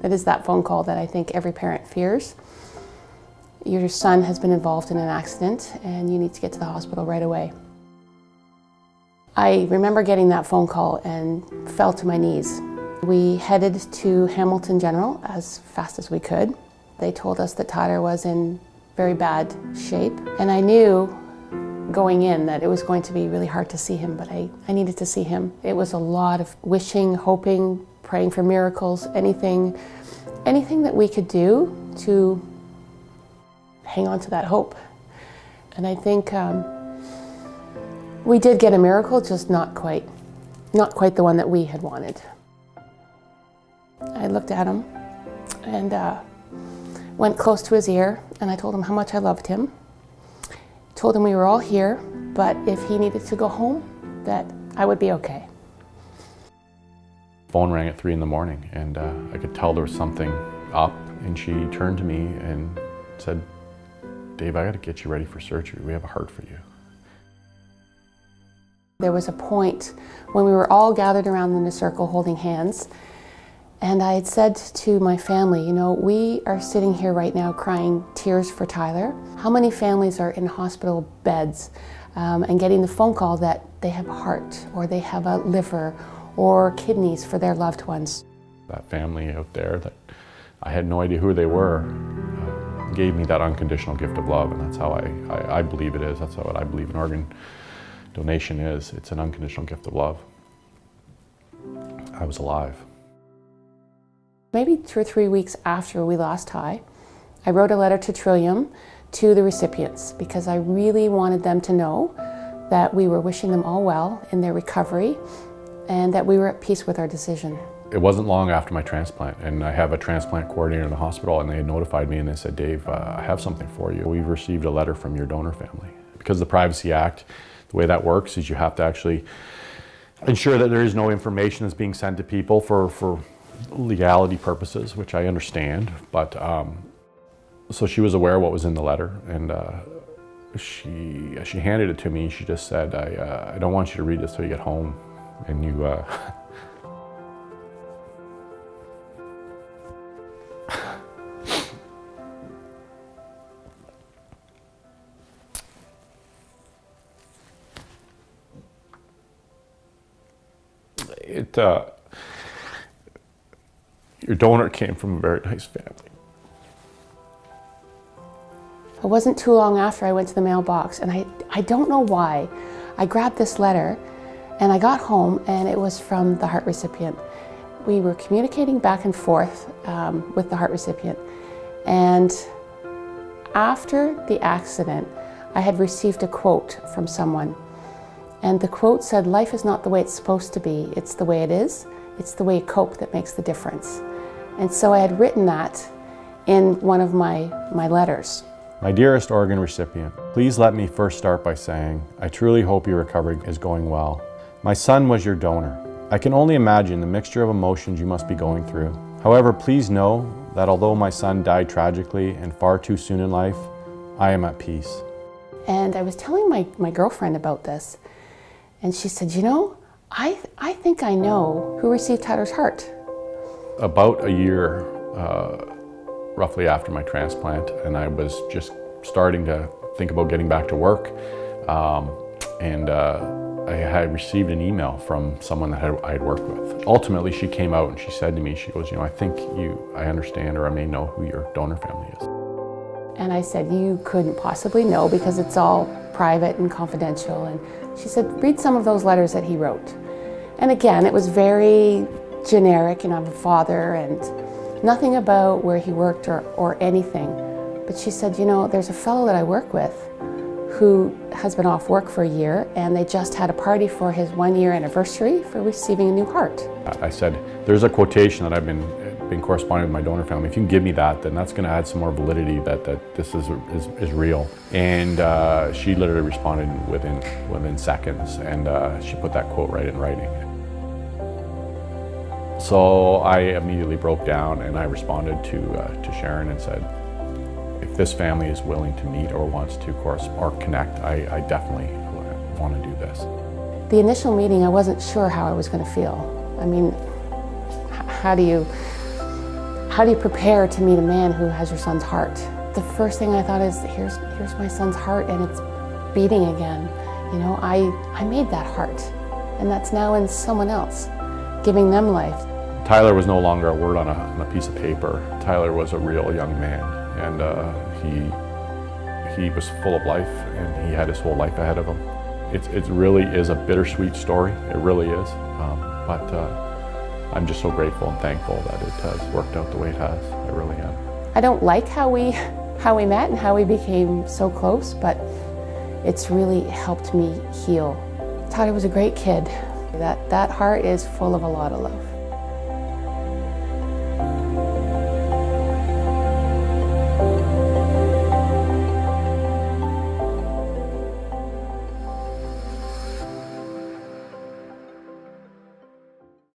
It is that phone call that I think every parent fears. Your son has been involved in an accident and you need to get to the hospital right away. I remember getting that phone call and fell to my knees. We headed to Hamilton General as fast as we could. They told us that Tyler was in very bad shape, and I knew going in that it was going to be really hard to see him, but I needed to see him. It was a lot of wishing, hoping, praying for miracles, anything that we could do to hang on to that hope. And I think we did get a miracle, just not quite the one that we had wanted. I looked at him and went close to his ear, and I told him how much I loved him. Told him we were all here, but if he needed to go home, that I would be okay. Phone rang at 3 in the morning, and I could tell there was something up, and she turned to me and said, "Dave, I got to get you ready for surgery. We have a heart for you." There was a point when we were all gathered around in a circle holding hands, and I had said to my family, you know, we are sitting here right now crying tears for Tyler. How many families are in hospital beds and getting the phone call that they have a heart or they have a liver or kidneys for their loved ones? That family out there that I had no idea who they were gave me that unconditional gift of love, and that's how I believe it is. That's what I believe an organ donation is. It's an unconditional gift of love. I was alive. Maybe 2 or 3 weeks after we lost Ty, I wrote a letter to Trillium to the recipients because I really wanted them to know that we were wishing them all well in their recovery and that we were at peace with our decision. It wasn't long after my transplant, and I have a transplant coordinator in the hospital, and they had notified me and they said, "Dave, I have something for you. We've received a letter from your donor family." Because of the Privacy Act, the way that works is you have to actually ensure that there is no information that's being sent to people for legality purposes, which I understand, but so she was aware of what was in the letter, and she handed it to me. She just said, I don't want you to read this till you get home, and you your donor came from a very nice family. It wasn't too long after I went to the mailbox, and I don't know why. I grabbed this letter and I got home and it was from the heart recipient. We were communicating back and forth with the heart recipient, and after the accident I had received a quote from someone, and the quote said, "Life is not the way it's supposed to be, it's the way it is. It's the way you cope that makes the difference." And so I had written that in one of my letters. My dearest organ recipient, please let me first start by saying, I truly hope your recovery is going well. My son was your donor. I can only imagine the mixture of emotions you must be going through. However, please know that although my son died tragically and far too soon in life, I am at peace. And I was telling my girlfriend about this, and she said, you know, I think I know who received Tyler's heart. About a year, roughly after my transplant, and I was just starting to think about getting back to work, I had received an email from someone that I had worked with. Ultimately, she came out and she said to me, she goes, you know, I understand, or I may know who your donor family is. And I said, you couldn't possibly know because it's all private and confidential. And she said, read some of those letters that he wrote. And again, it was very generic, and I'm a father, and nothing about where he worked or anything. But she said, you know, there's a fellow that I work with who has been off work for a year, and they just had a party for his 1-year anniversary for receiving a new heart. I said, there's a quotation that I've been corresponding with my donor family. If you can give me that, then that's going to add some more validity that this is real. And she literally responded within seconds, and she put that quote right in writing. So I immediately broke down and I responded to Sharon and said, if this family is willing to meet or wants to or connect, I definitely want to do this. The initial meeting, I wasn't sure how I was going to feel. I mean, how do how do you prepare to meet a man who has your son's heart? The first thing I thought is, here's my son's heart and it's beating again. You know, I made that heart, and that's now in someone else, giving them life. Tyler was no longer a word on a piece of paper. Tyler was a real young man, and he was full of life, and he had his whole life ahead of him. It really is a bittersweet story. It really is. But I'm just so grateful and thankful that it has worked out the way it has. I really am. I don't like how we met and how we became so close, but it's really helped me heal. Tyler was a great kid. That heart is full of a lot of love.